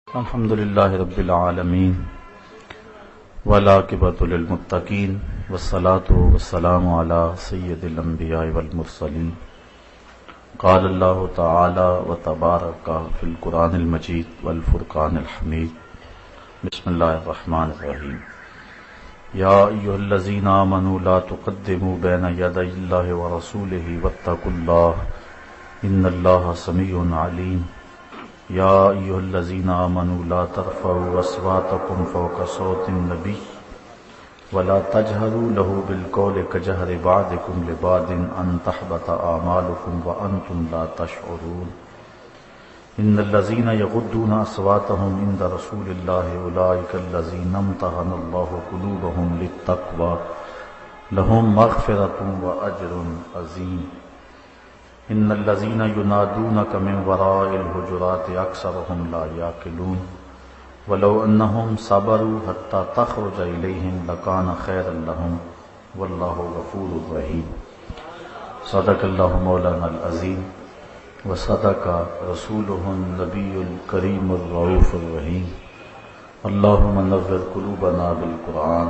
الحمد للہ رب العالمین والعاقبۃ للمتقین والصلاة والسلام علی سید الانبیاء والمرسلین قال اللہ تعالی وتبارک فی القرآن المجید والفرقان الحمید بسم اللہ الرحمن الرحیم یا ایھا الذین آمنوا لا تقدموا بین یدی اللہ ورسولہ واتقوا اللہ ان اللہ سمیع علیم یا ایھا الذین آمنوا لا ترفعوا اصواتکم فوق صوت النبی ولا تجهروا له بالقول كجهر بعضكم لبعض ان تحبط اعمالكم وانتم لا تشعرون ان الذين يغضون اصواتهم عند رسول الله اولئك الذين امتحن الله قلوبهم للتقوى لهم مغفرة واجر عظيم ان الذين ينادونك من وراء الحجرات اكثرهم لا يعقلون ولو انهم صبروا حتى تخرج اليهم لكان خيرا لهم والله غفور رحيم صدق الله مولانا العظيم وصدق رسوله النبي الكريم الرؤوف الرحيم اللهم نور قلوبنا بالقرآن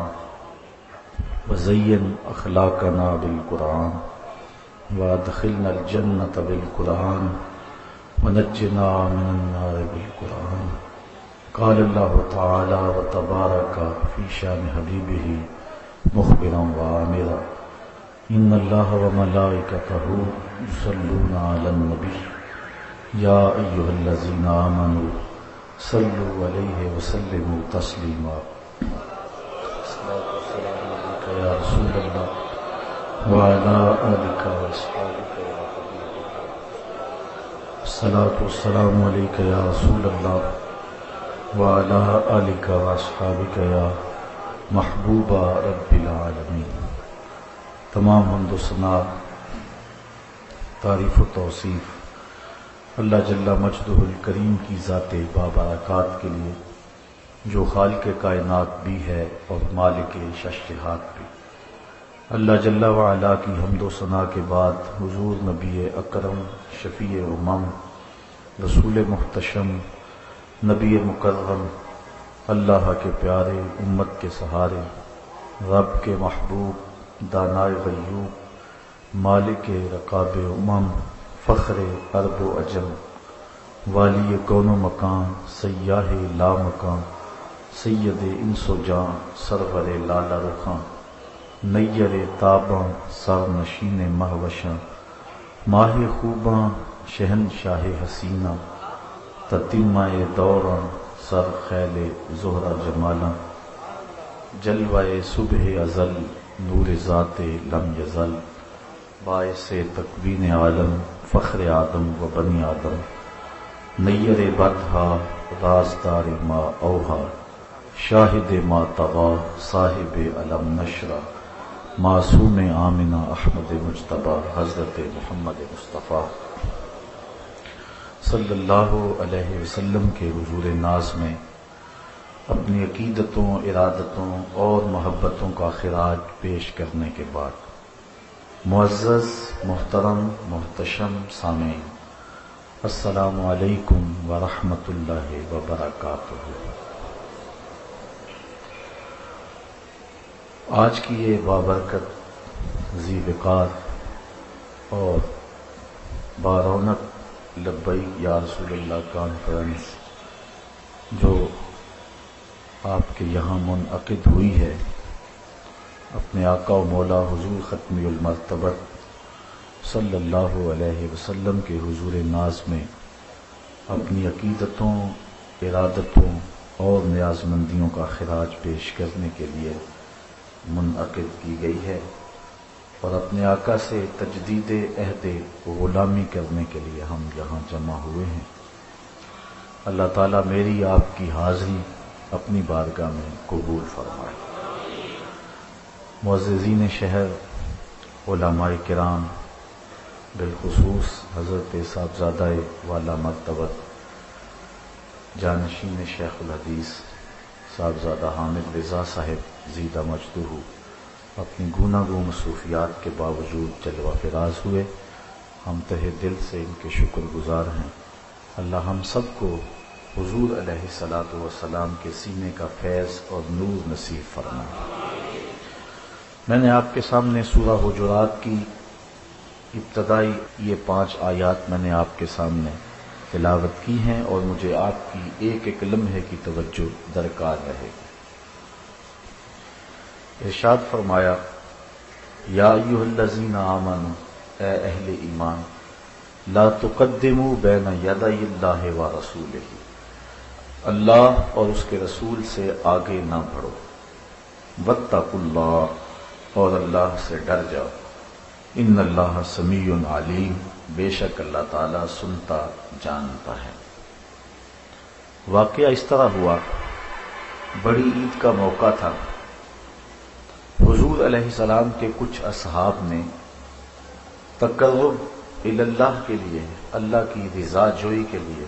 وزين اخلاقنا بالقرآن وادخلنا الجنة بالقرآن ونجنا من النار بالقرآن قال الله تعالى وتبارك في شان حبيبه مخبرا وآمرا ان الله وملائكته يصلون على النبي يا أيها الذين آمنوا صلوا عليه وسلموا تسليما الصلاة والسلام عليك يا رسول الله وعلى آلك وأصحابك يا حبيب الله الصلاة والسلام عليك يا رسول الله وعلى آلك وأصحابك يا محبوب رب العالمين تمام حمد و ثنا تعریف و توصیف اللہ جل مجدہ الکریم کی ذات بابرکات کے لیے جو خالق کائنات بھی ہے اور مالک ششہات بھی۔ اللہ جل وعلا کی حمد و ثنا کے بعد حضور نبی اکرم شفیع امم رسول محتشم نبی مکرم اللہ کے پیارے امت کے سہارے رب کے محبوب دانائے غیوب مالک رقاب امم فخر عرب و عجم والی کون و مکان سیاہ لا مکان سید انس و جان سرور لالا رخاں نیر تاباں سر نشین مہوشاں ماہ خوباں شہنشاہ حسینہ تتیمہ دوراں سر خیل زہرہ جمالاں جلوہ صبح ازل نور ذات لم یزل باعث تکوین عالم فخر آدم و بنی آدم نیر بدہا رازدار ما اوہا شاہد ما طغا صاحب علم نشرہ معصوم آمنہ احمد مجتبی حضرت محمد مصطفیٰ صلی اللہ علیہ وسلم کے حضور ناز میں اپنی عقیدتوں ارادتوں اور محبتوں کا خراج پیش کرنے کے بعد معزز محترم محتشم سامعین السلام علیکم ورحمۃ اللہ وبرکاتہ۔ آج کی یہ بابرکت ذی وقار اور بارونق لبیک یا رسول اللہ کانفرنس جو آپ کے یہاں منعقد ہوئی ہے اپنے آقا و مولا حضور ختمی المرتبت صلی اللہ علیہ وسلم کے حضور ناز میں اپنی عقیدتوں ارادتوں اور نیازمندیوں کا خراج پیش کرنے کے لیے منعقد کی گئی ہے اور اپنے آقا سے تجدید عہد غلامی کرنے کے لیے ہم یہاں جمع ہوئے ہیں۔ اللہ تعالیٰ میری آپ کی حاضری اپنی بارگاہ میں قبول فرمائے۔ معززین شہر علماء کرام بالخصوص حضرت صاحبزادہ والا مرتبت جانشین شیخ الحدیث صاحبزادہ حامد رضا صاحب زیدہ مجدہ اپنی گوناگو مصروفیات کے باوجود جلوہ فراز ہوئے، ہم تہہ دل سے ان کے شکر گزار ہیں۔ اللہ ہم سب کو حضور علیہ الصلوۃ والسلام کے سینے کا فیض اور نور نصیب فرما۔ میں نے آپ کے سامنے سورہ حجرات کی ابتدائی یہ 5 آیات میں نے آپ کے سامنے تلاوت کی ہیں، اور مجھے آپ کی ایک ایک لمحے کی توجہ درکار رہے گی۔ ارشاد فرمایا، یا ایھا الذین آمنوا، اے اہل ایمان، لا تقدموا بین یدی اللہ ورسولہ، اللہ اور اس کے رسول سے آگے نہ بڑھو، واتقوا اللہ، اور اللہ سے ڈر جاؤ، ان اللہ سمیع علیم، بے شک اللہ تعالیٰ سنتا جانتا ہے۔ واقعہ اس طرح ہوا، بڑی عید کا موقع تھا، حضور علیہ السلام کے کچھ اصحاب نے تقرب الی اللہ کے لیے، اللہ کی رضا جوئی کے لیے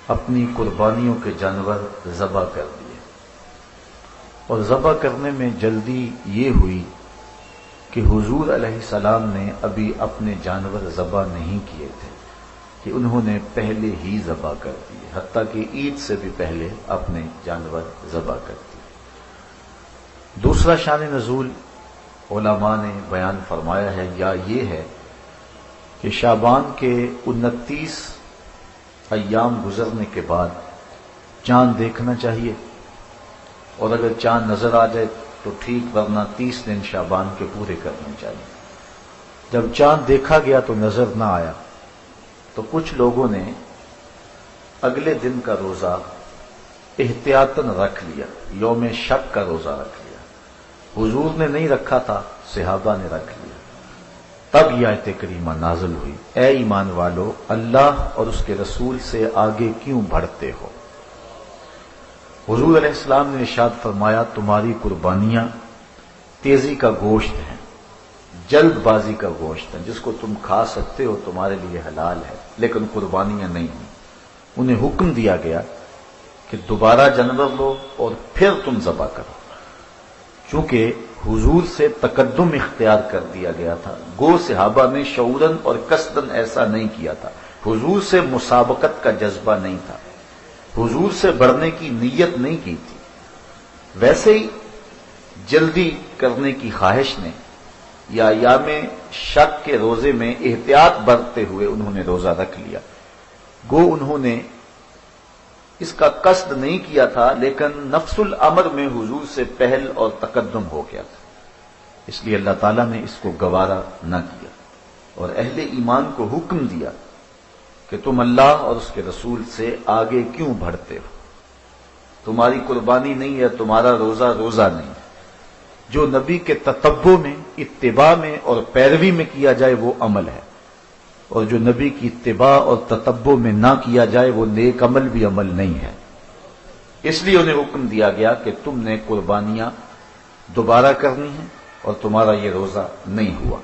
اپنی قربانیوں کے جانور ذبح کر دیے، اور ذبح کرنے میں جلدی یہ ہوئی کہ حضور علیہ السلام نے ابھی اپنے جانور ذبح نہیں کیے تھے کہ انہوں نے پہلے ہی ذبح کر دیے، حتیٰ کہ عید سے بھی پہلے اپنے جانور ذبح کر دیے۔ دوسرا شان نزول علماء نے بیان فرمایا ہے، یا یہ ہے کہ شعبان کے 29 ایام گزرنے کے بعد چاند دیکھنا چاہیے، اور اگر چاند نظر آ جائے تو ٹھیک، ورنہ 30 دن شعبان کے پورے کرنے چاہیے۔ جب چاند دیکھا گیا تو نظر نہ آیا، تو کچھ لوگوں نے اگلے دن کا روزہ احتیاطاً رکھ لیا، یوم شک کا روزہ رکھ لیا۔ حضور نے نہیں رکھا تھا، صحابہ نے رکھ لیا۔ تب یہ آیت کریمہ نازل ہوئی، اے ایمان والو، اللہ اور اس کے رسول سے آگے کیوں بڑھتے ہو؟ حضور علیہ السلام نے ارشاد فرمایا، تمہاری قربانیاں تیزی کا گوشت ہیں، جلد بازی کا گوشت ہے، جس کو تم کھا سکتے ہو، تمہارے لیے حلال ہے، لیکن قربانیاں نہیں ہیں۔ انہیں حکم دیا گیا کہ دوبارہ جانور لو اور پھر تم ذبح کرو، چونکہ حضور سے تقدم اختیار کر دیا گیا تھا۔ گو صحابہ نے شعوراً اور قصداً ایسا نہیں کیا تھا، حضور سے مسابقت کا جذبہ نہیں تھا، حضور سے بڑھنے کی نیت نہیں کی تھی، ویسے ہی جلدی کرنے کی خواہش نے یا ایام شک کے روزے میں احتیاط برتتے ہوئے انہوں نے روزہ رکھ لیا۔ گو انہوں نے اس کا قصد نہیں کیا تھا، لیکن نفس الامر میں حضور سے پہل اور تقدم ہو گیا تھا، اس لیے اللہ تعالیٰ نے اس کو گوارا نہ کیا، اور اہل ایمان کو حکم دیا کہ تم اللہ اور اس کے رسول سے آگے کیوں بڑھتے ہو؟ تمہاری قربانی نہیں ہے، تمہارا روزہ روزہ نہیں ہے۔ جو نبی کے تتبع میں، اتباع میں اور پیروی میں کیا جائے وہ عمل ہے، اور جو نبی کی اتباع اور تتبع میں نہ کیا جائے وہ نیک عمل بھی عمل نہیں ہے۔ اس لیے انہیں حکم دیا گیا کہ تم نے قربانیاں دوبارہ کرنی ہیں، اور تمہارا یہ روزہ نہیں ہوا۔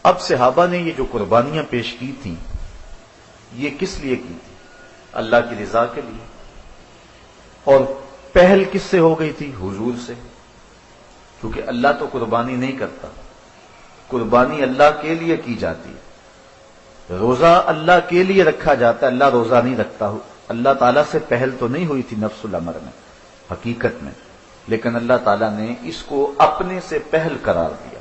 اب صحابہ نے یہ جو قربانیاں پیش کی تھیں، یہ کس لیے کی تھی؟ اللہ کی رضا کے لیے، اور پہل کس سے ہو گئی تھی؟ حضور سے، کیونکہ اللہ تو قربانی نہیں کرتا، قربانی اللہ کے لیے کی جاتی ہے، روزہ اللہ کے لیے رکھا جاتا ہے، اللہ روزہ نہیں رکھتا۔ اللہ تعالیٰ سے پہل تو نہیں ہوئی تھی نفس الامر میں، حقیقت میں، لیکن اللہ تعالیٰ نے اس کو اپنے سے پہل قرار دیا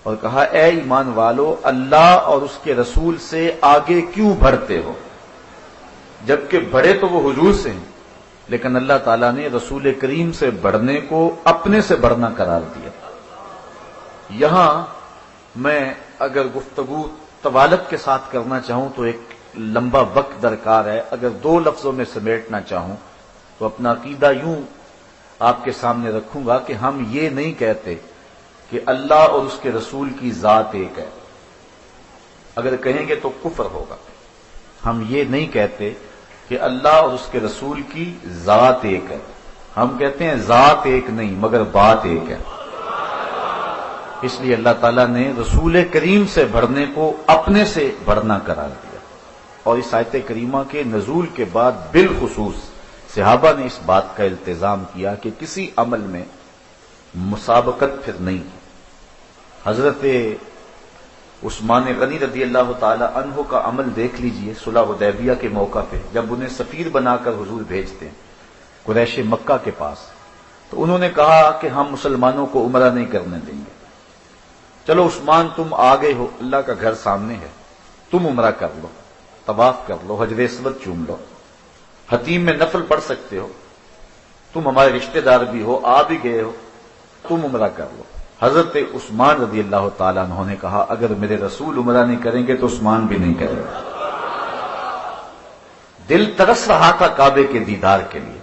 اور کہا، اے ایمان والو، اللہ اور اس کے رسول سے آگے کیوں بڑھتے ہو؟ جبکہ بڑھے تو وہ حضور سے ہیں، لیکن اللہ تعالیٰ نے رسول کریم سے بڑھنے کو اپنے سے بڑھنا قرار دیا۔ یہاں میں اگر گفتگو طوالت کے ساتھ کرنا چاہوں تو ایک لمبا وقت درکار ہے، اگر 2 لفظوں میں سمیٹنا چاہوں تو اپنا عقیدہ یوں آپ کے سامنے رکھوں گا کہ ہم یہ نہیں کہتے کہ اللہ اور اس کے رسول کی ذات ایک ہے، اگر کہیں گے تو کفر ہوگا۔ ہم یہ نہیں کہتے کہ اللہ اور اس کے رسول کی ذات ایک ہے، ہم کہتے ہیں ذات ایک نہیں مگر بات ایک ہے۔ اس لیے اللہ تعالیٰ نے رسول کریم سے بڑھنے کو اپنے سے بڑھنا قرار دیا، اور اس آیت کریمہ کے نزول کے بعد بالخصوص صحابہ نے اس بات کا التزام کیا کہ کسی عمل میں مسابقت پھر نہیں کی۔ حضرت عثمان غنی رضی اللہ تعالی عنہ کا عمل دیکھ لیجئے صلح حدیبیہ کے موقع پہ، جب انہیں سفیر بنا کر حضور بھیجتے ہیں قریش مکہ کے پاس، تو انہوں نے کہا کہ ہم مسلمانوں کو عمرہ نہیں کرنے دیں گے۔ چلو عثمان تم آ گئے ہو، اللہ کا گھر سامنے ہے، تم عمرہ کر لو، طواف کر لو، حجر اسود چوم لو، حتیم میں نفل پڑھ سکتے ہو، تم ہمارے رشتہ دار بھی ہو، آ بھی گئے ہو، تم عمرہ کر لو۔ حضرت عثمان رضی اللہ تعالیٰ عنہ نے کہا اگر میرے رسول عمرہ نہیں کریں گے تو عثمان بھی نہیں کرے گا۔ دل ترس رہا تھا کعبے کے دیدار کے لیے،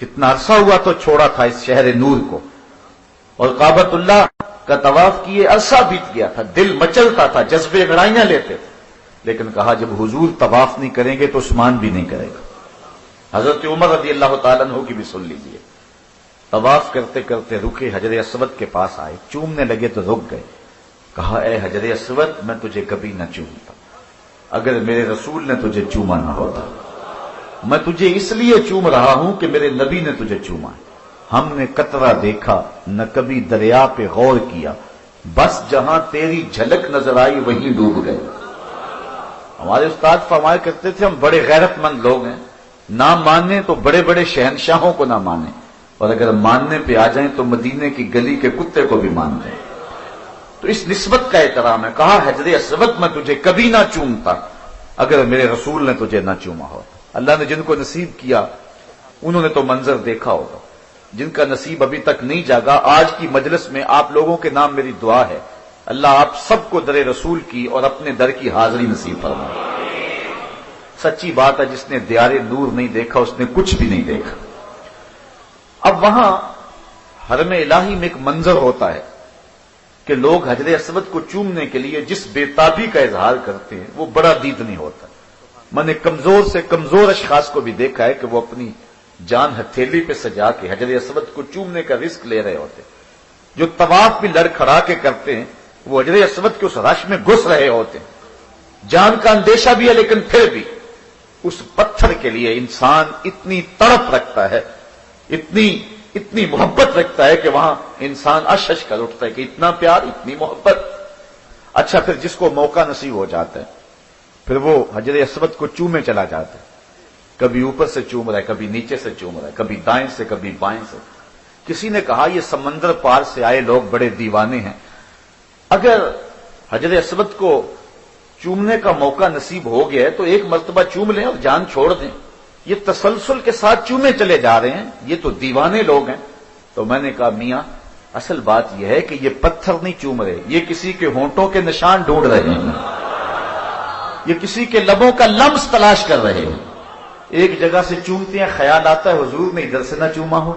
کتنا عرصہ ہوا تو چھوڑا تھا اس شہر نور کو، اور کعبۃ اللہ کا طواف کیے عرصہ بیت گیا تھا، دل مچلتا تھا، جذبے گڑائیاں لیتے تھے، لیکن کہا جب حضور طواف نہیں کریں گے تو عثمان بھی نہیں کرے گا۔ حضرت عمر رضی اللہ تعالیٰ عنہ کی بھی سن لیجیے، طواف کرتے کرتے رکے، حجر اسود کے پاس آئے، چومنے لگے تو رک گئے، کہا اے حجر اسود میں تجھے کبھی نہ چومتا اگر میرے رسول نے تجھے چوما نہ ہوتا، میں تجھے اس لیے چوم رہا ہوں کہ میرے نبی نے تجھے چوما ہے۔ ہم نے قطرہ دیکھا نہ کبھی دریا پہ غور کیا، بس جہاں تیری جھلک نظر آئی وہیں ڈوب گئے۔ ہمارے استاد فرمایا کرتے تھے ہم بڑے غیرت مند لوگ ہیں، نہ مانیں تو بڑے بڑے شہنشاہوں کو نہ مانیں، اور اگر ماننے پہ آ جائیں تو مدینے کی گلی کے کتے کو بھی مان دیں۔ تو اس نسبت کا احترام ہے، کہا حجر اسود میں تجھے کبھی نہ چومتا اگر میرے رسول نے تجھے نہ چوما ہوتا۔ اللہ نے جن کو نصیب کیا انہوں نے تو منظر دیکھا ہوگا، جن کا نصیب ابھی تک نہیں جاگا، آج کی مجلس میں آپ لوگوں کے نام میری دعا ہے اللہ آپ سب کو در رسول کی اور اپنے در کی حاضری نصیب فرمائے۔ سچی بات ہے، جس نے دیار نور نہیں دیکھا اس نے کچھ بھی نہیں دیکھا۔ اب وہاں حرم الہی میں ایک منظر ہوتا ہے کہ لوگ حجر اسود کو چومنے کے لیے جس بے تابی کا اظہار کرتے ہیں وہ بڑا دیدنی ہوتا ہے۔ میں نے کمزور سے کمزور اشخاص کو بھی دیکھا ہے کہ وہ اپنی جان ہتھیلی پہ سجا کے حجر اسود کو چومنے کا رزق لے رہے ہوتے، جو طواف بھی لڑکھڑا کے کرتے ہیں وہ حجر اسود کے اس رش میں گھس رہے ہوتے ہیں، جان کا اندیشہ بھی ہے لیکن پھر بھی اس پتھر کے لیے انسان اتنی تڑپ رکھتا ہے، اتنی محبت رکھتا ہے کہ وہاں انسان اشش کر اٹھتا ہے کہ اتنا پیار، اتنی محبت۔ اچھا پھر جس کو موقع نصیب ہو جاتا ہے پھر وہ حجر اسود کو چومے چلا جاتا ہے، کبھی اوپر سے چوم رہا ہے، کبھی نیچے سے چوم رہا ہے، کبھی دائیں سے کبھی بائیں سے۔ کسی نے کہا یہ سمندر پار سے آئے لوگ بڑے دیوانے ہیں، اگر حجر اسود کو چومنے کا موقع نصیب ہو گیا ہے تو ایک مرتبہ چوم لیں اور جان چھوڑ دیں، یہ تسلسل کے ساتھ چومے چلے جا رہے ہیں، یہ تو دیوانے لوگ ہیں۔ تو میں نے کہا میاں اصل بات یہ ہے کہ یہ پتھر نہیں چوم رہے، یہ کسی کے ہونٹوں کے نشان ڈھونڈ رہے ہیں، یہ کسی کے لبوں کا لمس تلاش کر رہے ہیں۔ ایک جگہ سے چومتے ہیں خیال آتا ہے حضور نے ادھر سے نہ چوما ہو،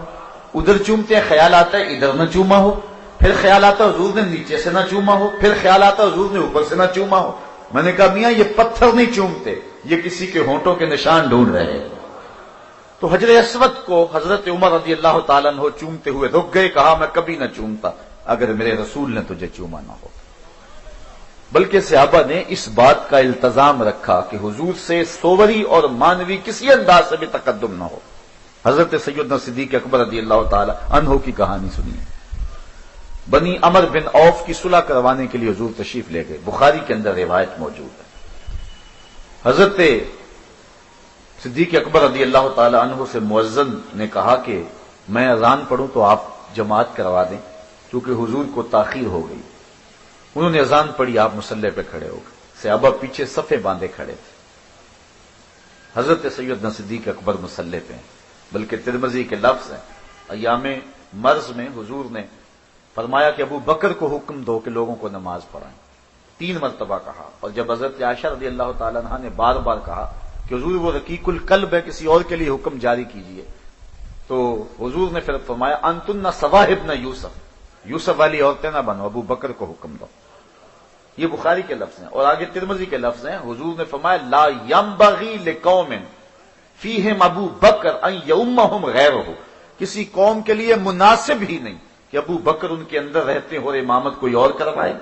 ادھر چومتے ہیں خیال آتا ہے ادھر نہ چوما ہو، پھر خیال آتا ہے حضور نے نیچے سے نہ چوما ہو، پھر خیال آتا ہے حضور نے اوپر سے نہ چوما ہو۔ میں نے کہا میاں یہ پتھر نہیں چومتے، یہ کسی کے ہونٹوں کے نشان ڈھونڈ رہے ہیں۔ تو حجر اسود کو حضرت عمر رضی اللہ تعالیٰ عنہ چومتے ہوئے رک گئے، کہا میں کبھی نہ چومتا اگر میرے رسول نے تجھے چوما نہ ہو۔ بلکہ صحابہ نے اس بات کا التزام رکھا کہ حضور سے صوری اور مانوی کسی انداز سے بھی تقدم نہ ہو۔ حضرت سیدنا صدیق اکبر رضی اللہ تعالی عنہ کی کہانی سنیے۔ بنی عمر بن عوف کی صلح کروانے کے لیے حضور تشریف لے گئے، بخاری کے اندر روایت موجود ہے۔ حضرت صدیق اکبر رضی اللہ تعالی عنہ سے مؤذن نے کہا کہ میں اذان پڑھوں تو آپ جماعت کروا دیں، کیونکہ حضور کو تاخیر ہو گئی۔ انہوں نے اذان پڑھی، آپ مصلی پہ کھڑے ہو گئے، صحابہ پیچھے صفے باندھے کھڑے تھے۔ حضرت سیدنا صدیق اکبر مصلی پہ ہیں، بلکہ ترمذی کے لفظ ہیں، ایام مرض میں حضور نے فرمایا کہ ابو بکر کو حکم دو کہ لوگوں کو نماز پڑھائیں، 3 مرتبہ کہا۔ اور جب حضرت عائشہ رضی اللہ تعالی عنہا نے بار بار کہا کہ حضور وہ رقیق القلب ہے، کسی اور کے لیے حکم جاری کیجئے، تو حضور نے پھر فرمایا انتن صواحب نہ یوسف والی عورتیں نہ بنو، ابو بکر کو حکم دو۔ یہ بخاری کے لفظ ہیں، اور آگے ترمذی کے لفظ ہیں، حضور نے فرمایا لا ينبغي لقوم فیہم ابو بکر ان یؤمہم غیرہ، کسی قوم کے لیے مناسب ہی نہیں کہ ابو بکر ان کے اندر رہتے اور امامت کوئی اور کروائے،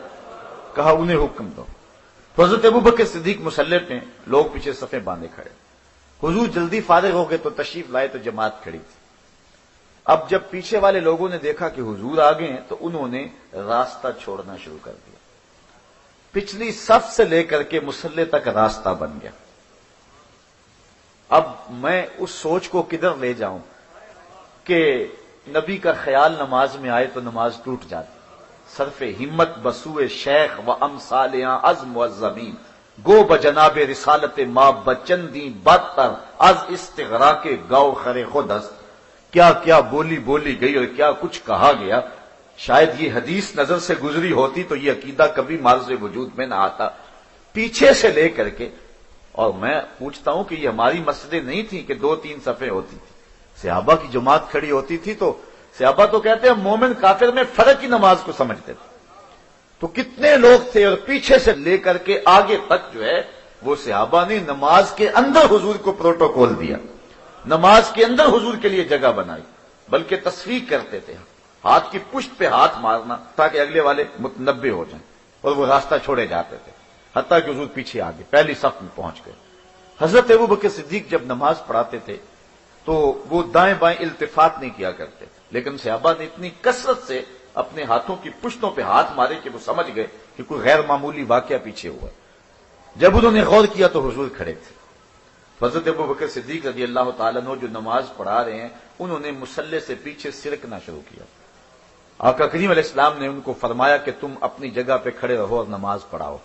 کہا انہیں حکم دو۔ تو حضرت ابو بکر صدیق مصلی پہ، لوگ پیچھے صفیں باندھے کھڑے، حضور جلدی فارغ ہو گئے تو تشریف لائے تو جماعت کھڑی تھی۔ اب جب پیچھے والے لوگوں نے دیکھا کہ حضور آ گئے ہیں تو انہوں نے راستہ چھوڑنا شروع کر دیا۔ پچھلی صف سے لے کر کے مصلی تک راستہ بن گیا۔ اب میں اس سوچ کو کدھر لے جاؤں کہ نبی کا خیال نماز میں آئے تو نماز ٹوٹ جاتی۔ صرف ہمت بسوئے شیخ و امثالیاں عزم و زمین، گو بجناب رسالت ما بچندی بدتر از استغراق گاؤ خرے خود است۔ کیا کیا بولی گئی اور کیا کچھ کہا گیا۔ شاید یہ حدیث نظر سے گزری ہوتی تو یہ عقیدہ کبھی معرض وجود میں نہ آتا۔ پیچھے سے لے کر کے، اور میں پوچھتا ہوں کہ یہ ہماری مسجدیں نہیں تھیں کہ 2-3 صفیں ہوتی تھی، صحابہ کی جماعت کھڑی ہوتی تھی تو صحابہ تو کہتے ہیں مومن کافر میں فرق کی نماز کو سمجھتے تھے۔ تو کتنے لوگ تھے، اور پیچھے سے لے کر کے آگے تک جو ہے وہ صحابہ نے نماز کے اندر حضور کو پروٹوکول دیا، نماز کے اندر حضور کے لیے جگہ بنائی، بلکہ تصفیق کرتے تھے، ہاتھ کی پشت پہ ہاتھ مارنا تاکہ اگلے والے متنبہ ہو جائیں، اور وہ راستہ چھوڑے جاتے تھے، حتیٰ کہ حضور پیچھے آگے پہلی صف میں پہنچ گئے۔ حضرت ابوبکر صدیق جب نماز پڑھاتے تھے تو وہ دائیں بائیں التفات نہیں کیا کرتے، لیکن صحابہ نے اتنی کثرت سے اپنے ہاتھوں کی پشتوں پہ ہاتھ مارے کہ وہ سمجھ گئے کہ کوئی غیر معمولی واقعہ پیچھے ہوا۔ جب انہوں نے غور کیا تو حضور کھڑے تھے۔ حضرت ابوبکر صدیق رضی اللہ تعالیٰ عنہ جو نماز پڑھا رہے ہیں، انہوں نے مصلی سے پیچھے سرکنا شروع کیا۔ آقا کریم علیہ السلام نے ان کو فرمایا کہ تم اپنی جگہ پہ کھڑے رہو اور نماز پڑھاؤ،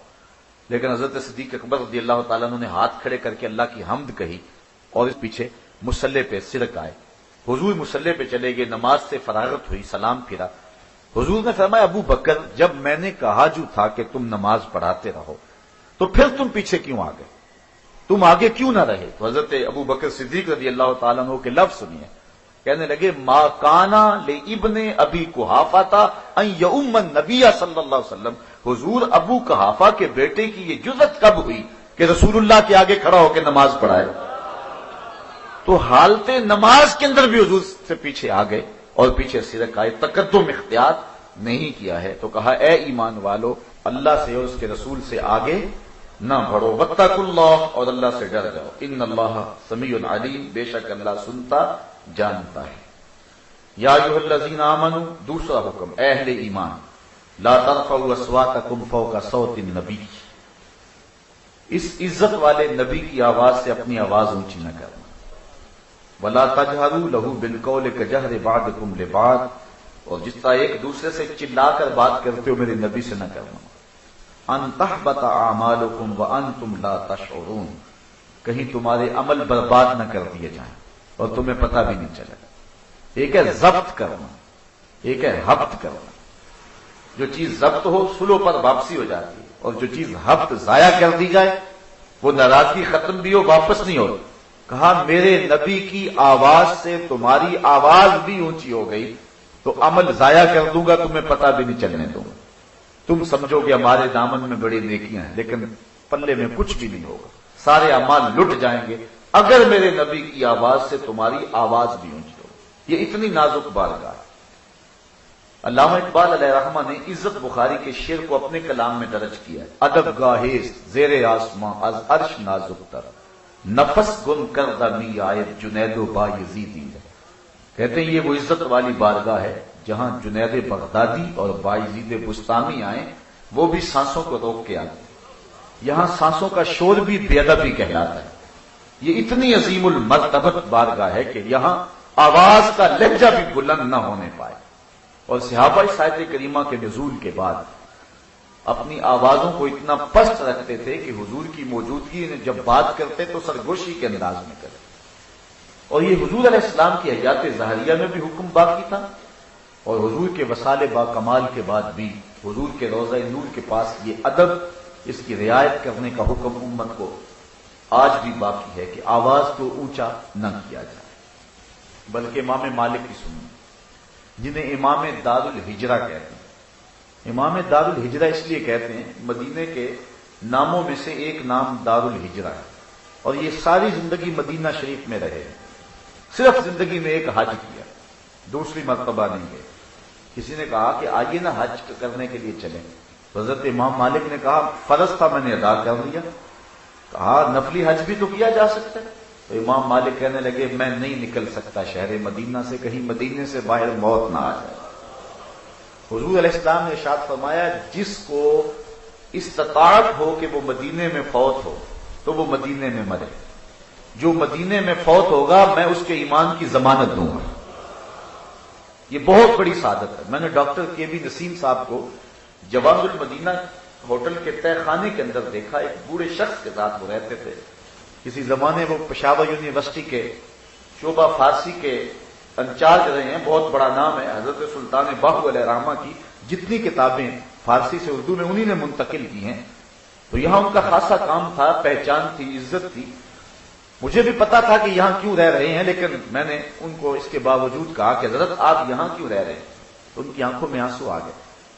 لیکن حضرت صدیق اکبر رضی اللہ تعالیٰ عنہ نے ہاتھ کھڑے کر کے اللہ کی حمد کہی اور اس پیچھے مصلی پہ سرک آئے۔ حضور مصلی پہ چلے گئے، نماز سے فراغت ہوئی، سلام پھرا۔ حضور نے فرمایا ابو بکر، جب میں نے کہا جو تھا کہ تم نماز پڑھاتے رہو تو پھر تم پیچھے کیوں آ گئے، تم آگے کیوں نہ رہے؟ تو حضرت ابو بکر صدیق رضی اللہ تعالیٰ عنہ کے لفظ سنیے، کہنے لگے ما کانا لابن ابی قحافہ ان یؤم النبی صلی اللہ علیہ وسلم، حضور ابو قحافہ کے بیٹے کی یہ جرأت کب ہوئی کہ رسول اللہ کے آگے کھڑا ہو کے نماز پڑھائے؟ تو حالت نماز کے اندر بھی حضور سے پیچھے آ گئے اور پیچھے سرک آئے، تقدم اختیار نہیں کیا ہے۔ تو کہا اے ایمان والو، اللہ سے اور اس کے رسول سے آگے نہ بڑھو، واتقوا اللہ، اور اللہ سے ڈر جاؤ، ان اللہ سمیع علیم، بے شک اللہ سنتا جانتا ہے۔ یا ایھا الذین آمنوا، دوسرا حکم، اے اہل ایمان، لا ترفعوا اصواتکم فوق صوت النبی، اس عزت والے نبی کی آواز سے اپنی آواز اونچی نہ کرنا، ولا تجہروا لہ بالقول کجہر بعضکم لبعض، اور جس طرح ایک دوسرے سے چلا کر بات کرتے ہو میرے نبی سے نہ کرنا، ان تحبط اعمالکم وانتم لا تشعرون، کہیں تمہارے عمل برباد نہ کر دیے جائیں اور تمہیں پتہ بھی نہیں چلے۔ ایک ہے ضبط کرنا، ایک ہے ہبط کرنا۔ جو چیز ضبط ہو سلو پر واپسی ہو جاتی ہے، اور جو چیز ہبط ضائع کر دی جائے وہ ناراضگی ختم بھی ہو واپس نہیں ہو۔ کہا میرے نبی کی آواز سے تمہاری آواز بھی اونچی ہو گئی تو عمل ضائع کر دوں گا، تمہیں پتہ بھی نہیں چلنے دوں گا، تم سمجھو کہ ہمارے دامن میں بڑی نیکیاں ہیں لیکن پلے میں کچھ بھی نہیں ہوگا، سارے اعمال لٹ جائیں گے اگر میرے نبی کی آواز سے تمہاری آواز بھی اونچی ہو۔ یہ اتنی نازک بارگاہ ہے۔ علامہ اقبال علیہ رحمہ نے عزت بخاری کے شعر کو اپنے کلام میں درج کیا ہے، ادب گاہیز زیر آسماں از عرش نازک تر، نفس گم کردہ می آیت جنید و بایزیدی ہے۔ کہتے ہیں یہ وہ عزت والی بارگاہ ہے جہاں جنید بغدادی اور بایزید بستامی آئیں، وہ بھی سانسوں کو روک کے آتے ہیں، یہاں سانسوں کا شور بھی بے ادبی کہلاتا ہے۔ یہ اتنی عظیم المرتبت بارگاہ ہے کہ یہاں آواز کا لہجہ بھی بلند نہ ہونے پائے، اور صحابہ اس آیت کریمہ کے نزول کے بعد اپنی آوازوں کو اتنا پست رکھتے تھے کہ حضور کی موجودگی میں جب بات کرتے تو سرگوشی کے انداز میں کرتے، اور یہ حضور علیہ السلام کی حیات ظاہریہ میں بھی حکم باقی تھا، اور حضور کے وصال با کمال کے بعد بھی حضور کے روضہ نور کے پاس یہ ادب، اس کی رعایت کرنے کا حکم امت کو آج بھی باقی ہے کہ آواز کو اونچا نہ کیا جائے۔ بلکہ امام مالک کی سنت، جنہیں امام دار الہجرہ کہتے ہیں، امام دار الہجرہ اس لیے کہتے ہیں، مدینے کے ناموں میں سے ایک نام دار الہجرہ ہے، اور یہ ساری زندگی مدینہ شریف میں رہے، صرف زندگی میں ایک حج کیا، دوسری مرتبہ نہیں گئے۔ کسی نے کہا کہ آئیے نا حج کرنے کے لیے چلیں، حضرت امام مالک نے کہا فرض تھا میں نے ادا کر لیا، کہا نفلی حج بھی تو کیا جا سکتا ہے۔ تو امام مالک کہنے لگے میں نہیں نکل سکتا شہر مدینہ سے، کہیں مدینے سے باہر موت نہ آ جائے۔ حضور علیہ السلام نے ارشاد فرمایا جس کو استطاعت ہو کہ وہ مدینے میں فوت ہو تو وہ مدینے میں مرے، جو مدینے میں فوت ہوگا میں اس کے ایمان کی ضمانت دوں گا۔ یہ بہت بڑی سعادت ہے۔ میں نے ڈاکٹر کے بی نسیم صاحب کو جواز المدینہ ہوٹل کے تہ خانے کے اندر دیکھا، ایک بوڑھے شخص کے ساتھ وہ رہتے تھے۔ کسی زمانے وہ پشاور یونیورسٹی کے شعبہ فارسی کے انچارج رہے ہیں، بہت بڑا نام ہے۔ حضرت سلطان باہو علیہ الرحمہ کی جتنی کتابیں فارسی سے اردو میں انہی نے منتقل کی ہیں، تو یہاں ان کا خاصا کام تھا، پہچان تھی، عزت تھی۔ مجھے بھی پتا تھا کہ یہاں کیوں رہ رہے ہیں، لیکن میں نے ان کو اس کے باوجود کہا کہ حضرت آپ یہاں کیوں رہ رہے ہیں؟ تو ان کی آنکھوں میں آنسو آ گئے،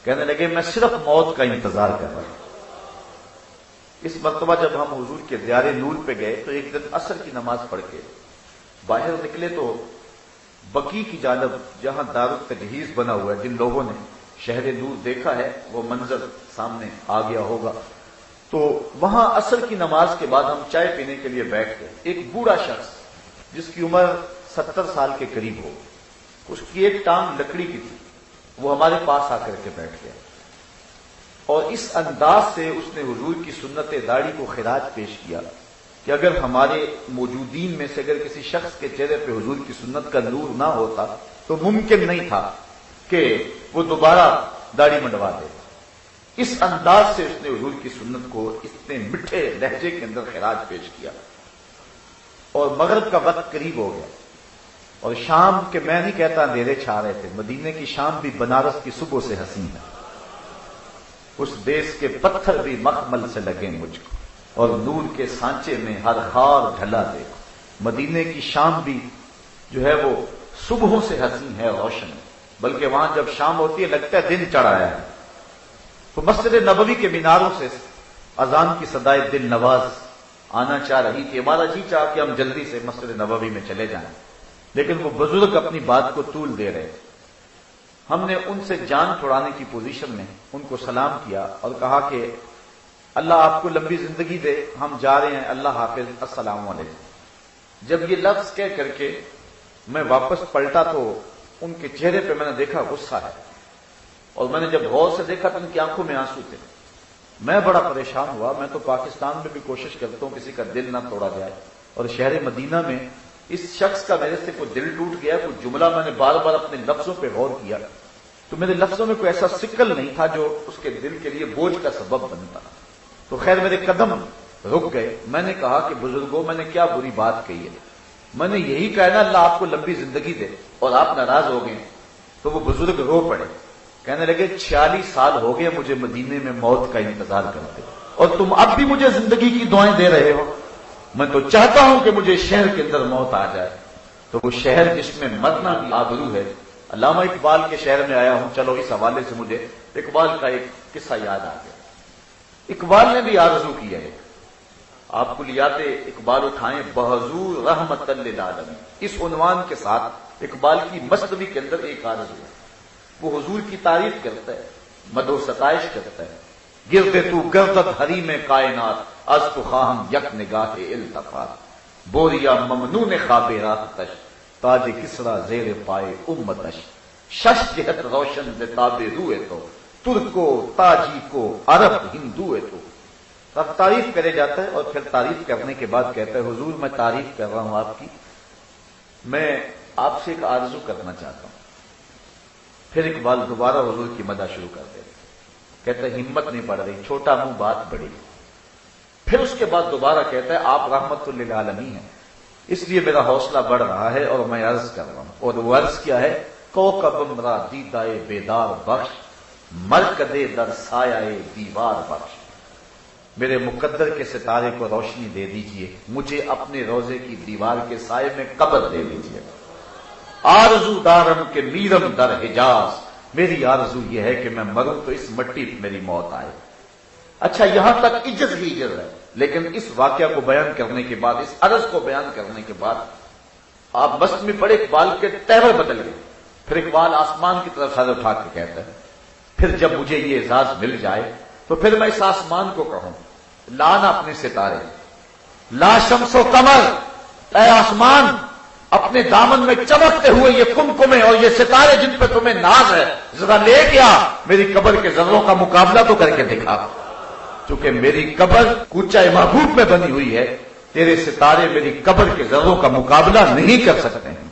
کہنے لگے میں صرف موت کا انتظار کر رہا ہوں۔ اس مرتبہ جب ہم حضور کے دیار نور پہ گئے تو ایک دن عصر کی نماز پڑھ کے باہر نکلے تو بقیع کی جانب جہاں دار التجہیز بنا ہوا ہے، جن لوگوں نے شہر نور دیکھا ہے وہ منظر سامنے آ گیا ہوگا، تو وہاں عصر کی نماز کے بعد ہم چائے پینے کے لیے بیٹھ گئے۔ ایک بوڑھا شخص جس کی عمر 70 سال کے قریب ہو، اس کی ایک ٹانگ لکڑی کی تھی، وہ ہمارے پاس آ کر کے بیٹھ گیا اور اس انداز سے اس نے حضور کی سنت داڑھی کو خراج پیش کیا کہ اگر ہمارے موجودین میں سے اگر کسی شخص کے چہرے پہ حضور کی سنت کا نور نہ ہوتا تو ممکن نہیں تھا کہ وہ دوبارہ داڑھی منڈوا دے۔ اس انداز سے اس نے حضور کی سنت کو اتنے میٹھے لہجے کے اندر خراج پیش کیا، اور مغرب کا وقت قریب ہو گیا اور شام کے، میں نہیں کہتا اندھیرے چھا رہے تھے، مدینے کی شام بھی بنارس کی صبح سے حسین ہے۔ اس دیس کے پتھر بھی مخمل سے لگے مجھ کو، اور نور کے سانچے میں ہر خار ڈھلا دیکھو۔ مدینے کی شام بھی جو ہے وہ صبحوں سے حسین ہے، روشن ہے، بلکہ وہاں جب شام ہوتی ہے لگتا ہے دن چڑھ آیا ہے۔ تو مسجد نبوی کے میناروں سے اذان کی صدائے دل نواز آنا چاہ رہی تھی، ہمارا جی چاہ کہ ہم جلدی سے مسجد نبوی میں چلے جائیں، لیکن وہ بزرگ اپنی بات کو طول دے رہے۔ ہم نے ان سے جان چھڑانے کی پوزیشن میں ان کو سلام کیا اور کہا کہ اللہ آپ کو لمبی زندگی دے، ہم جا رہے ہیں، اللہ حافظ، السلام علیکم۔ جب یہ لفظ کہہ کر کے میں واپس پلٹا تو ان کے چہرے پہ میں نے دیکھا غصہ ہے، اور میں نے جب غور سے دیکھا تو ان کی آنکھوں میں آنسو تھے۔ میں بڑا پریشان ہوا، میں تو پاکستان میں بھی کوشش کرتا ہوں کسی کا دل نہ توڑا جائے، اور شہر مدینہ میں اس شخص کا میرے سے کوئی دل ٹوٹ گیا، کوئی جملہ میں نے بار بار اپنے لفظوں پہ غور کیا تو میرے لفظوں میں کوئی ایسا سکل نہیں تھا جو اس کے دل کے لیے بوجھ کا سبب بنتا۔ تو خیر میرے قدم رک گئے۔ میں نے کہا کہ بزرگوں میں نے کیا بری بات کہی ہے؟ میں نے یہی کہا نا اللہ آپ کو لمبی زندگی دے، اور آپ ناراض ہو گئے۔ تو وہ بزرگ رو پڑے، کہنے لگے 46 سال ہو گئے مجھے مدینے میں موت کا انتظار کرتے، اور تم اب بھی مجھے زندگی کی دعائیں دے رہے ہو۔ میں تو چاہتا ہوں کہ مجھے شہر کے اندر موت آ جائے۔ تو وہ شہر جس میں مرنا بھی آبرو ہے، علامہ اقبال کے شہر میں آیا ہوں، چلو اس حوالے سے مجھے اقبال کا ایک قصہ یاد آ گیا۔ اقبال نے بھی آرزو کی ہے، آپ کو یاد اقبال اٹھائیں، بحضور رحمت للعالمین، اس عنوان کے ساتھ اقبال کی مثنوی کے اندر ایک آرزو ہے۔ وہ حضور کی تعریف کرتا ہے، مدح و ستائش کرتا ہے، گرد تو گردت حریم کائنات، از تو خواہم یک نگاہ التفات، بوریا ممنون خواب راہ تش، تاج کسرا زیر پائے امتش، شش جہت روشن ز تاب روئے تو، ترکو تاجی کو عرب ہندو تو۔ اب تعریف کرے جاتا ہے، اور پھر تعریف کرنے کے بعد کہتا ہے حضور میں تعریف کر رہا ہوں آپ کی، میں آپ سے ایک آرزو کرنا چاہتا ہوں۔ پھر اقبال دوبارہ حضور کی مدح شروع کر دیتے، کہتا ہے ہمت نہیں پڑ رہی، چھوٹا منہ بات بڑی۔ پھر اس کے بعد دوبارہ کہتا ہے آپ رحمت للعالمین ہیں، اس لیے میرا حوصلہ بڑھ رہا ہے اور میں عرض کر رہا ہوں۔ اور وہ عرض کیا ہے، کوکب را دیدائے بیدار بخش، مرکدے در سایہ دیوار بخش، میرے مقدر کے ستارے کو روشنی دے دیجئے، مجھے اپنے روزے کی دیوار کے سائے میں قبر دے دیجئے۔ آرزو دارم کے میرم در حجاز، میری آرزو یہ ہے کہ میں مروں تو اس مٹی پہ میری موت آئے۔ اچھا یہاں تک عجز ہی عجز ہے، لیکن اس واقعہ کو بیان کرنے کے بعد، اس عرض کو بیان کرنے کے بعد آپ بس میں پڑے، اقبال کے تہور بدل گئے۔ پھر اقبال آسمان کی طرف سر اٹھا کے کہتا ہے، پھر جب مجھے یہ اعزاز مل جائے تو پھر میں اس آسمان کو کہوں، لانا اپنے ستارے، لا شمس و قمر، اے آسمان اپنے دامن میں چمکتے ہوئے یہ کمکمے اور یہ ستارے جن پہ تمہیں ناز ہے، ذرا لے گیا میری قبر کے ذروں کا مقابلہ تو کر کے دکھا۔ چونکہ میری قبر کوچہ محبوب میں بنی ہوئی ہے، تیرے ستارے میری قبر کے ذروں کا مقابلہ نہیں کر سکتے ہیں۔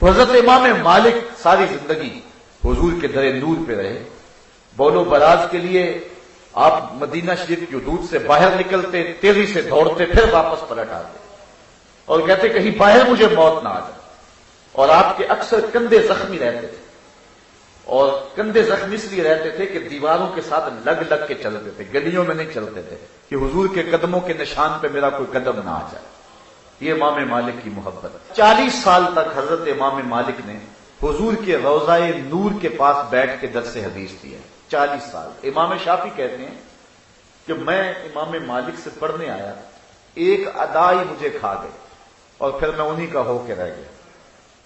تو حضرت امام مالک ساری زندگی حضور کے در نور پہ رہے۔ بول و براز کے لیے آپ مدینہ شریف کی حدود سے باہر نکلتے، تیزی سے دوڑتے، پھر واپس پلٹ آتے اور کہتے کہیں باہر مجھے موت نہ آ جائے۔ اور آپ کے اکثر کندھے زخمی رہتے تھے، اور کندھے زخمی اس لیے رہتے تھے کہ دیواروں کے ساتھ لگ لگ کے چلتے تھے، گلیوں میں نہیں چلتے تھے کہ حضور کے قدموں کے نشان پہ میرا کوئی قدم نہ آ جائے۔ یہ امام مالک کی محبت۔ 40 سال تک حضرت امام مالک نے حضور کے روضہ نور کے پاس بیٹھ کے درس حدیث دیا۔ 40 سال۔ امام شافعی کہتے ہیں کہ میں امام مالک سے پڑھنے آیا، ایک ادا ہی مجھے کھا گئی اور پھر میں انہی کا ہو کے رہ گیا۔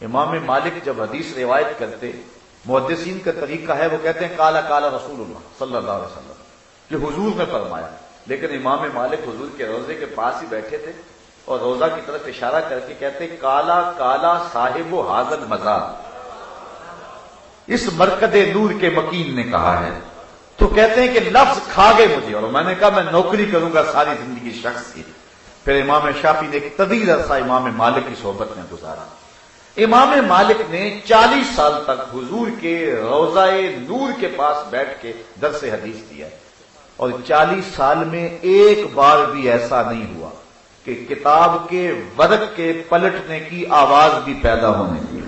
امام مالک جب حدیث روایت کرتے، محدثین کا طریقہ ہے، وہ کہتے ہیں کالا کالا رسول اللہ صلی اللہ علیہ وسلم، کہ حضور نے فرمایا، لیکن امام مالک حضور کے روضے کے پاس ہی بیٹھے تھے اور روضہ کی طرف اشارہ کر کے کہتے کالا کالا صاحب و حاضر مزار، اس مرکد نور کے مکین نے کہا ہے۔ تو کہتے ہیں کہ لفظ کھا گئے مجھے، اور میں نے کہا میں نوکری کروں گا ساری زندگی شخص کی۔ پھر امام شافعی نے ایک طویل عرصہ امام مالک کی صحبت میں گزارا۔ امام مالک نے 40 سال تک حضور کے روضہ نور کے پاس بیٹھ کے درس حدیث دیا، اور 40 سال میں ایک بار بھی ایسا نہیں ہوا کہ کتاب کے ورق کے پلٹنے کی آواز بھی پیدا ہونے دی۔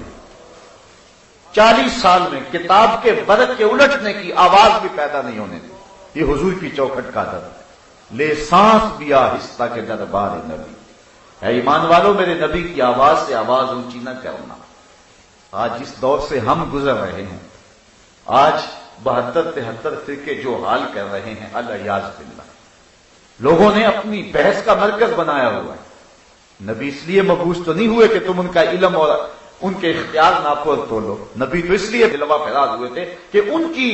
40 سال میں کتاب کے ورق کے الٹنے کی آواز بھی پیدا نہیں ہونے دی۔ یہ حضور کی چوکھٹ کا درد ہے۔ لے سانس بھی آہستہ کے دربار نبی، اے ایمان والو میرے نبی کی آواز سے آواز اونچی نہ کرنا۔ آج جس دور سے ہم گزر رہے ہیں، آج 72-73 فرقے جو حال کر رہے ہیں، الیاذ باللہ، لوگوں نے اپنی بحث کا مرکز بنایا ہوا ہے۔ نبی اس لیے مبعوث تو نہیں ہوئے کہ تم ان کا علم اور ان کے اختیار ناپو اور تولو، نبی تو اس لیے دلوا فراز ہوئے تھے کہ ان کی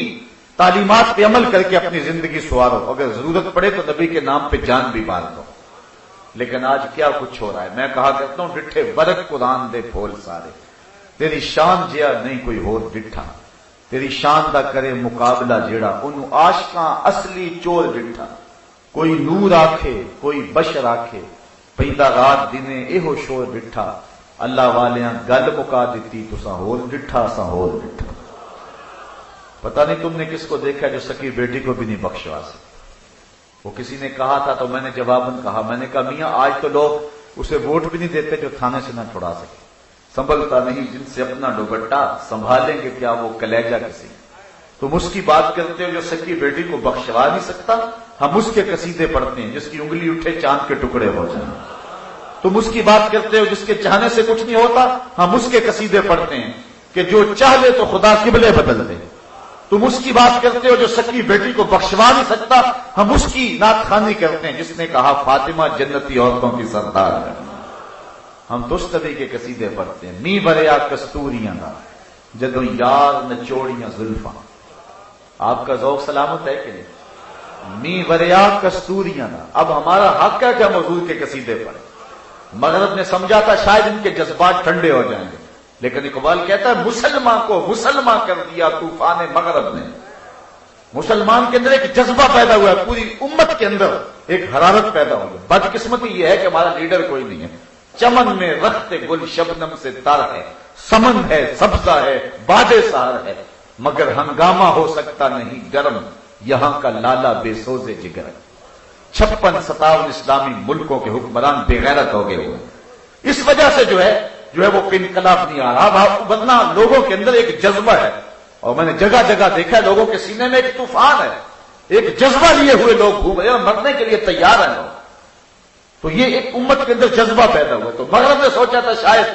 تعلیمات پہ عمل کر کے اپنی زندگی سوارو، اگر ضرورت پڑے تو نبی کے نام پہ جان بھی مار دو۔ لیکن آج کیا کچھ ہو رہا ہے، میں کہا کرتا ہوں ڈٹھے ورق قرآن دے پھول سارے، تیری شان جیا نہیں کوئی ہور ڈٹھا، تیری شان دا کرے مقابلہ جیڑا انہوں عاشقاں اصلی چور ڈٹھا۔ کوئی نور آکھے کوئی بشر آکھے، پیدا رات دنے ایہو شور ڈٹھا، اللہ والیاں گل مکا دیتی تساں ہور ڈٹھا سا ہور ڈٹھا۔ پتہ نہیں تم نے کس کو دیکھا جو سکی بیٹی کو بھی نہیں بخشوا سکے۔ وہ کسی نے کہا تھا تو میں نے جواباً کہا، میں نے کہا میاں آج تو لوگ اسے ووٹ بھی نہیں دیتے جو تھانے سے نہ چھڑا سکے، سنبھلتا نہیں جن سے اپنا دوپٹہ، سنبھالیں گے کیا وہ کلیجہ کسی۔ تم اس کی بات کرتے ہو جو سکی بیٹی کو بخشوا نہیں سکتا، ہم اس کے قصیدے پڑھتے ہیں جس کی انگلی اٹھے چاند کے ٹکڑے ہو جائیں۔ تم اس کی بات کرتے ہو جس کے چاہنے سے کچھ نہیں ہوتا، ہم اس کے قصیدے پڑھتے ہیں کہ جو چاہ لے تو خدا قبلے بدل دے۔ تم اس کی بات کرتے ہو جو سکی بیٹی کو بخشوا نہیں سکتا، ہم اس کی نعت خوانی کرتے ہیں جس نے کہا فاطمہ جنتی عورتوں کی سردار ہے۔ ہم تو اس طرح کے قصیدے پڑھتے ہیں، نی بریا کستوریاں دا جدوں یار نچوڑیاں زلفاں۔ آپ کا ذوق سلامت ہے کہ نہیں؟ نی بریا کستوریاں دا۔ اب ہمارا حق ہے کہ ہم حضور کے قصیدے پڑھیں۔ مغرب نے سمجھا تھا شاید ان کے جذبات ٹھنڈے ہو جائیں گے، لیکن اقبال کہتا ہے مسلمان کو مسلمان کر دیا طوفان مغرب نے۔ مسلمان کے اندر ایک جذبہ پیدا ہوا ہے، پوری امت کے اندر ایک حرارت پیدا ہو گئی۔ بدقسمتی یہ ہے کہ ہمارا لیڈر کوئی نہیں ہے۔ چمن میں رخت گل شبنم سے تر ہے، سمن ہے سبزہ ہے باد سہر ہے، مگر ہنگامہ ہو سکتا نہیں گرم، یہاں کا لالا بے سوزے جگر ہے۔ 56-57 اسلامی ملکوں کے حکمران بے غیرت ہو گئے ہوئے، اس وجہ سے جو ہے وہ انقلاب نہیں آ رہا، ورنہ لوگوں کے اندر ایک جذبہ ہے، اور میں نے جگہ جگہ دیکھا ہے لوگوں کے سینے میں ایک طوفان ہے، ایک جذبہ لیے ہوئے لوگ گھوم رہے ہیں اور مرنے کے لیے تیار ہیں لوگ۔ تو یہ ایک امت کے اندر جذبہ پیدا ہوا۔ تو مغرب نے سوچا تھا شاید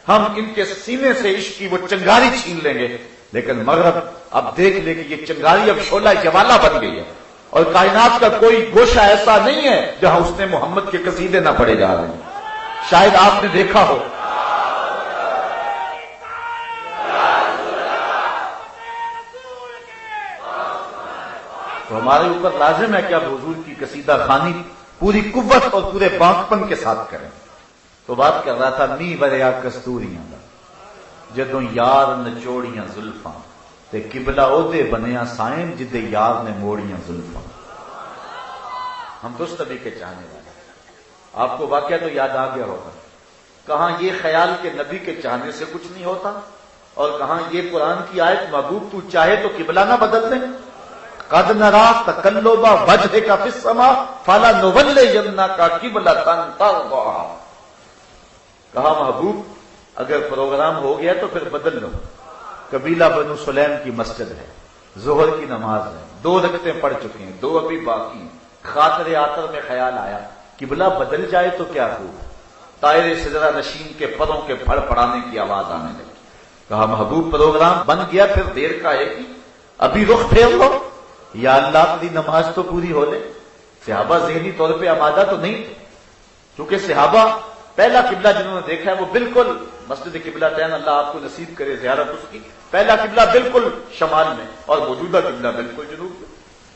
ہم ان کے سینے سے عشق کی وہ چنگاری چھین لیں گے، لیکن مغرب اب دیکھ لے کہ یہ چنگاری اب شعلہ جوالہ بن گئی ہے، اور کائنات کا کوئی گوشہ ایسا نہیں ہے جہاں اس نے محمد کے قصیدے نہ پڑھے جا رہے ہیں۔ شاید آپ نے دیکھا ہو تو ہمارے اوپر لازم ہے کہ اب حضور کی قصیدہ خوانی پوری قوت اور پورے بانکپن کے ساتھ کریں۔ تو بات کر رہا تھا نی بریا کستوریاں دا جدوں یار نچوڑیاں زلفاں، تے قبلہ او دے بنیا سائیں جدے یار نے موڑیاں زلفاں۔ ہم درست نبی کے چاہنے والے. آپ کو واقعہ تو یاد آ گیا ہوگا. کہاں یہ خیال کہ نبی کے چاہنے سے کچھ نہیں ہوتا، اور کہاں یہ قرآن کی آیت محبوب تو چاہے تو قبلہ نہ بدل دیں. قد نرا تقلب وجهك في السماء فلنولينك قبلة ترضاها. کہا محبوب اگر پروگرام ہو گیا تو پھر بدل لو. قبیلہ بنو سلیم کی مسجد ہے، ظہر کی نماز ہے، 2 رکعتیں پڑھ چکے ہیں، 2 ابھی باقی ہیں. خاطر آطر میں خیال آیا قبلہ بدل جائے تو کیا ہو. طائر سدرہ نشین کے پروں کے پھڑ پڑانے کی آواز آنے لگی. کہا محبوب پروگرام بن گیا، پھر دیر کا ہے کہ ابھی رخ پھیر لو. یا اللہ تیری نماز تو پوری ہو لے. صحابہ ذہنی طور پہ آمادہ تو نہیں تھے، کیونکہ صحابہ پہلا قبلہ جنہوں نے دیکھا ہے وہ بالکل مسجد قبلہ تین، اللہ آپ کو نصیب کرے زیارت اس کی. پہلا قبلہ بالکل شمال میں اور موجودہ قبلہ بالکل جنوب میں.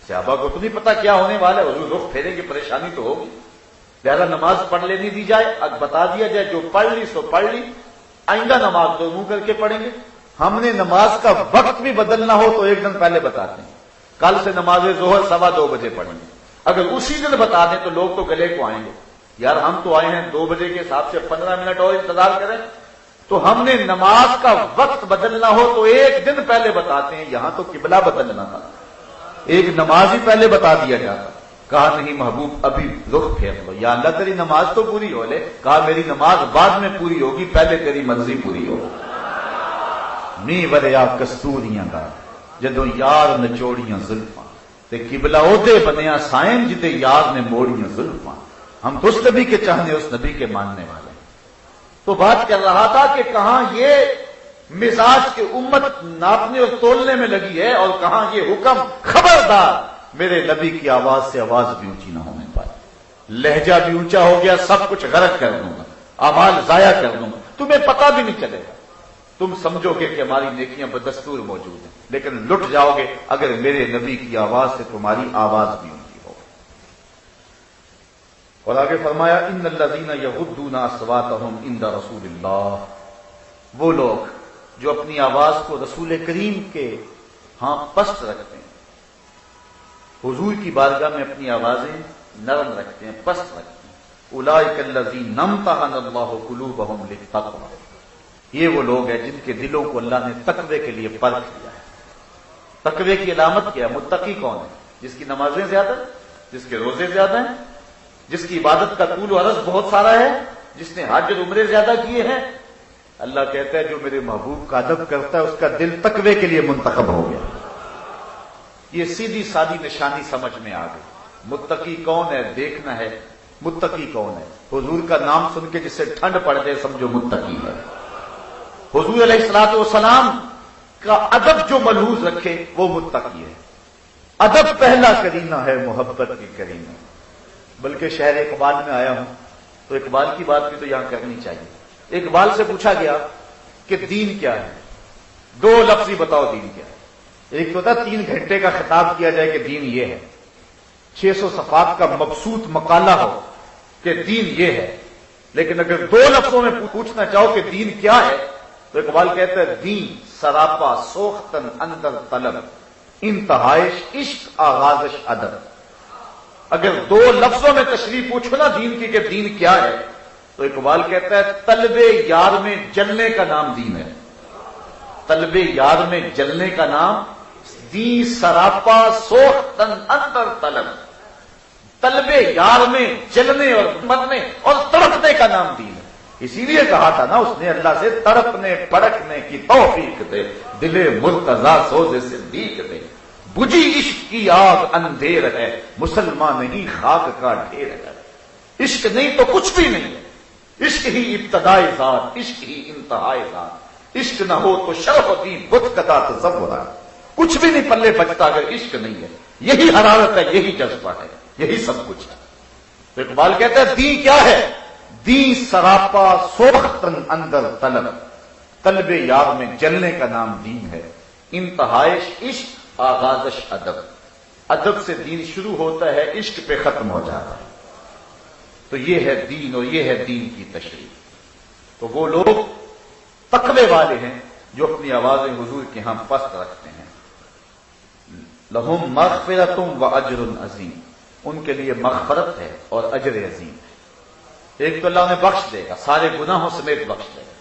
صحابہ کو تو نہیں پتا کیا ہونے والا ہے، حضور رخ پھیریں گے پریشانی تو ہوگی. لہذا نماز پڑھ لینی دی جائے، اب بتا دیا جائے جو پڑھ لی سو پڑھ لی، آئندہ نماز دو منہ کر کے پڑھیں گے. ہم نے نماز کا وقت بھی بدلنا ہو تو 1 دن پہلے بتاتے ہیں. کل سے نماز ظہر 2:15 بجے پڑھیں گے. اگر اسی دن بتا دیں تو لوگ تو گلے کو آئیں گے، یار ہم تو آئے ہیں 2 بجے کے حساب سے 15 منٹ اور انتظار کریں. تو ہم نے نماز کا وقت بدلنا ہو تو 1 دن پہلے بتاتے ہیں. یہاں تو قبلہ بدلنا تھا، ایک نماز ہی پہلے بتا دیا جاتا. کہا نہیں محبوب ابھی رخ پھیر لو. یا اللہ تیری نماز تو پوری ہو لے. کہا میری نماز بعد میں پوری ہوگی، پہلے تیری مرضی پوری ہو. نی وریا کستوریاں دا جدوں یار نچوڑیاں زلفاں تے قبلہ اودے بنیا سائن جتے یار نے موڑیاں زلفاں. ہم اس نبی کے چاہنے، اس نبی کے ماننے والے. تو بات کر رہا تھا کہ کہاں یہ مزاج کے امت ناپنے اور تولنے میں لگی ہے، اور کہاں یہ حکم خبردار میرے نبی کی آواز سے آواز بھی اونچی نہ ہونے پائے. لہجہ بھی اونچا ہو گیا، سب کچھ غرق کر دوں گا، اعمال ضائع کر دوں گا، تمہیں پتہ بھی نہیں چلے گا. تم سمجھو گے کہ ہماری نیکیاں بدستور موجود ہیں، لیکن لٹ جاؤ گے اگر میرے نبی کی آواز سے تمہاری آواز بھی اونچی ہو. اور آگے فرمایا ان الذین یغضون اصواتهم عند رسول اللہ. وہ لوگ جو اپنی آواز کو رسول کریم کے ہاں پست رکھتے ہیں، حضور کی بارگاہ میں اپنی آوازیں نرم رکھتے ہیں، پست رکھتے ہیں. اولئک الذین امتحن اللہ قلوبهم للتقوی. یہ وہ لوگ ہیں جن کے دلوں کو اللہ نے تقوی کے لیے پرکھ لیا ہے. تقوی کی علامت کیا ہے؟ متقی کون ہے؟ جس کی نمازیں زیادہ ہیں، جس کے روزے زیادہ ہیں، جس کی عبادت کا طول و عرض بہت سارا ہے، جس نے حج اور عمرے زیادہ کیے ہیں. اللہ کہتا ہے جو میرے محبوب کا ادب کرتا ہے اس کا دل تقوی کے لیے منتخب ہو گیا. یہ سیدھی سادی نشانی سمجھ میں آ گئی. متقی کون ہے دیکھنا ہے. متقی کون ہے؟ حضور کا نام سن کے جس سے ٹھنڈ پڑ جائے سمجھو متقی ہے. حضور علیہ الصلوۃ والسلام کا ادب جو ملحوظ رکھے وہ متقی ہے. ادب پہلا کرینہ ہے محبت کی کرینہ. بلکہ شہر اقبال میں آیا ہوں تو اقبال کی بات بھی تو یہاں کرنی چاہیے. اقبال سے پوچھا گیا کہ دین کیا ہے؟ 2 لفظ ہی بتاؤ دین کیا ہے. ایک تو تھا 3 گھنٹے کا خطاب کیا جائے کہ دین یہ ہے، 600 صفحات کا مبسوط مقالہ ہو کہ دین یہ ہے. لیکن اگر 2 لفظوں میں پوچھنا چاہو کہ دین کیا ہے تو اقبال کہتا ہے دین سراپا سوختن اندر طلب انتہائش عشق آغازش ادب. اگر 2 لفظوں میں تشریح پوچھو نا دین کی کہ دین کیا ہے تو اقبال کہتا ہے طلب یار میں جلنے کا نام دین ہے. طلب یار میں جلنے کا نام دین سراپا سوختن اندر طلب. طلب یار میں جلنے اور مرنے اور تڑپنے کا نام دین ہے. اسی لیے کہا تھا نا اس نے اللہ سے تڑپنے پڑکنے کی توفیق دے، دل مرتضی سوز صدیق دے. بجھی عشق کی آگ اندھیر ہے، مسلمان نہیں خاک کا ڈھیر ہے. عشق نہیں تو کچھ بھی نہیں ہے. عشق ہی ابتدائے ذات، عشق ہی انتہائے ذات. عشق نہ ہو تو شرف دی بت قطع تصور ہے. کچھ بھی نہیں پلے بچتا اگر عشق نہیں ہے. یہی حرارت ہے، یہی جذبہ ہے، یہی سب کچھ ہے. تو اقبال کہتا ہے دین کیا ہے؟ دین سراپا سوختن اندر طلب. طلب یار میں جلنے کا نام دین ہے. انتہائش عشق آغازش ادب. ادب سے دین شروع ہوتا ہے، عشق پہ ختم ہو جاتا ہے. تو یہ ہے دین اور یہ ہے دین کی تشریح. تو وہ لوگ تقوی والے ہیں جو اپنی آوازیں حضور کے ہاں پست رکھتے ہیں. لہم مغفرۃ و اجر عظیم. ان کے لیے مغفرت ہے اور اجر عظیم ہے۔ ایک تو اللہ نے بخش دے گا، سارے گناہوں سمیت بخش دے گا،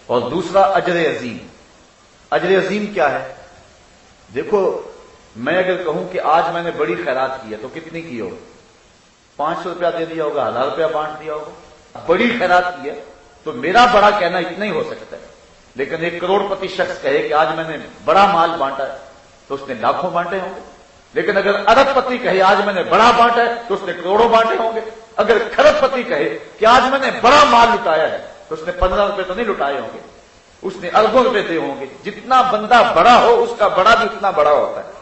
اور دوسرا اجر عظیم۔ اجر عظیم کیا ہے؟ دیکھو، میں اگر کہوں کہ آج میں نے بڑی خیرات کی ہے تو کتنی کی ہوگی؟ 500 روپیہ دے دیا ہوگا، 1000 روپیہ بانٹ دیا ہوگا۔ بڑی خیرات کی ہے تو میرا بڑا کہنا اتنا ہی ہو سکتا ہے، لیکن 1 کروڑ پتی شخص کہے کہ آج میں نے بڑا مال بانٹا ہے تو اس نے لاکھوں بانٹے ہوں گے۔ لیکن اگر ارب پتی کہے آج میں نے بڑا بانٹا ہے تو اس نے کروڑوں بانٹے ہوں گے۔ اگر کھرب پتی کہے کہ آج میں نے بڑا مال لٹایا ہے تو اس نے 15 روپے تو نہیں لٹائے ہوں گے، اس نے اربوں روپے دے ہوں گے۔ جتنا بندہ بڑا ہو اس کا بڑا بھی اتنا بڑا ہوتا ہے۔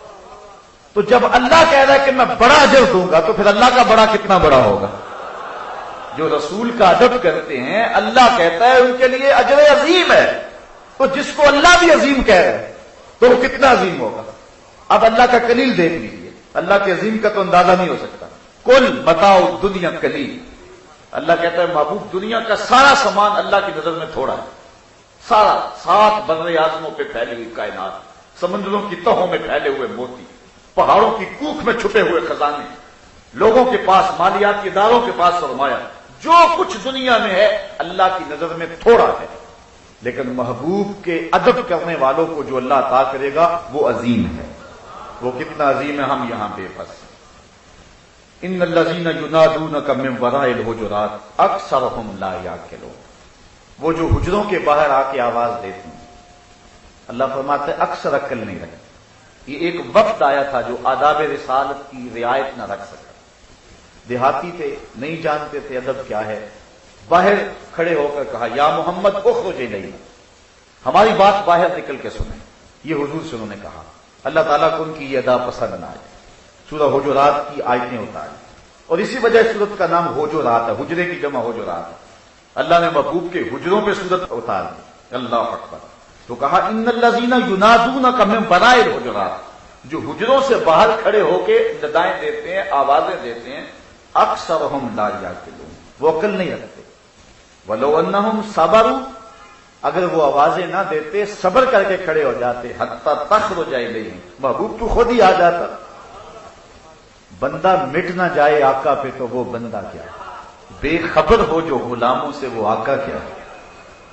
تو جب اللہ کہہ رہا ہے کہ میں بڑا اجر دوں گا تو پھر اللہ کا بڑا کتنا بڑا ہوگا؟ جو رسول کا ادب کرتے ہیں اللہ کہتا ہے ان کے لیے اجر عظیم ہے، تو جس کو اللہ بھی عظیم کہہ رہا ہے تو وہ کتنا عظیم ہوگا؟ اب اللہ کا کلیل دیکھ لیجیے، اللہ کے عظیم کا تو اندازہ نہیں ہو سکتا۔ کل بتاؤ دنیا کلیل، اللہ کہتا ہے محبوب دنیا کا سارا سامان اللہ کی نظر میں تھوڑا ہے، سارا 7 بر اعظموں پہ پھیلی ہوئی کائنات، سمندروں کی تہوں میں پھیلے ہوئے موتی، پہاڑوں کی کوکھ میں چھپے ہوئے خزانے، لوگوں کے پاس مالیاتی اداروں کے پاس سرمایہ، جو کچھ دنیا میں ہے اللہ کی نظر میں تھوڑا ہے، لیکن محبوب کے ادب کرنے والوں کو جو اللہ عطا کرے گا وہ عظیم ہے۔ وہ کتنا عظیم ہے ہم یہاں بے بس۔ ان الذین ینادونک من وراء الحجرات اکثرهم لا یعقلون، وہ جو حجروں کے باہر آ کے آواز دیتے ہیں، اللہ فرماتے ہیں اکثر عقل نہیں رکھتے۔ یہ ایک وقت آیا تھا جو آداب رسالت کی رعایت نہ رکھ سکا، دیہاتی تھے، نہیں جانتے تھے ادب کیا ہے، باہر کھڑے ہو کر کہا یا محمد اخرج الینا، ہماری بات باہر نکل کے سنیں۔ یہ حضور سے انہوں نے کہا، اللہ تعالیٰ کو ان کی یہ ادا پسند نہ آئے، سورہ حجرات کی آیتیں اتاری، اور اسی وجہ سورت کا نام حجرات ہے، حجرے کی جمع حجرات ہے۔ اللہ نے محبوب کے حجروں پہ سورت اتار دی، اللہ اکبر۔ تو کہا ان الذین ینادونک من وراء الحجرات، جو حجروں سے باہر کھڑے ہو کے ندائیں دیتے ہیں، آوازیں دیتے ہیں، اکثرهم لا یعقلون، وہ عقل نہیں رکھتے۔ ولو انہم صبروا، اگر وہ آوازیں نہ دیتے، صبر کر کے کھڑے ہو جاتے، حتی تخرج الیہم، محبوب تو خود ہی آ جاتا۔ بندہ مٹ نہ جائے آقا پہ تو وہ بندہ کیا، بے خبر ہو جو غلاموں سے وہ آقا کیا۔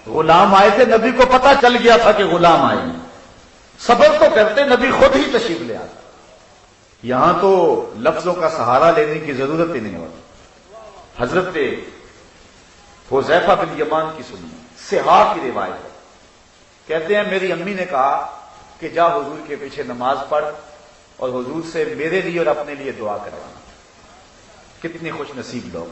غلام آئے تھے، نبی کو پتا چل گیا تھا کہ غلام آئے، صبر تو کرتے، نبی خود ہی تشریف لے آتا۔ یہاں تو لفظوں کا سہارا لینے کی ضرورت ہی نہیں ہوتی۔ حضرت حذیفہ بن یمان کی سنی، صحاح کی روایت ہے، کہتے ہیں میری امی نے کہا کہ جا حضور کے پیچھے نماز پڑھ اور حضور سے میرے لیے اور اپنے لیے دعا کروانا۔ کتنی خوش نصیب لوگ۔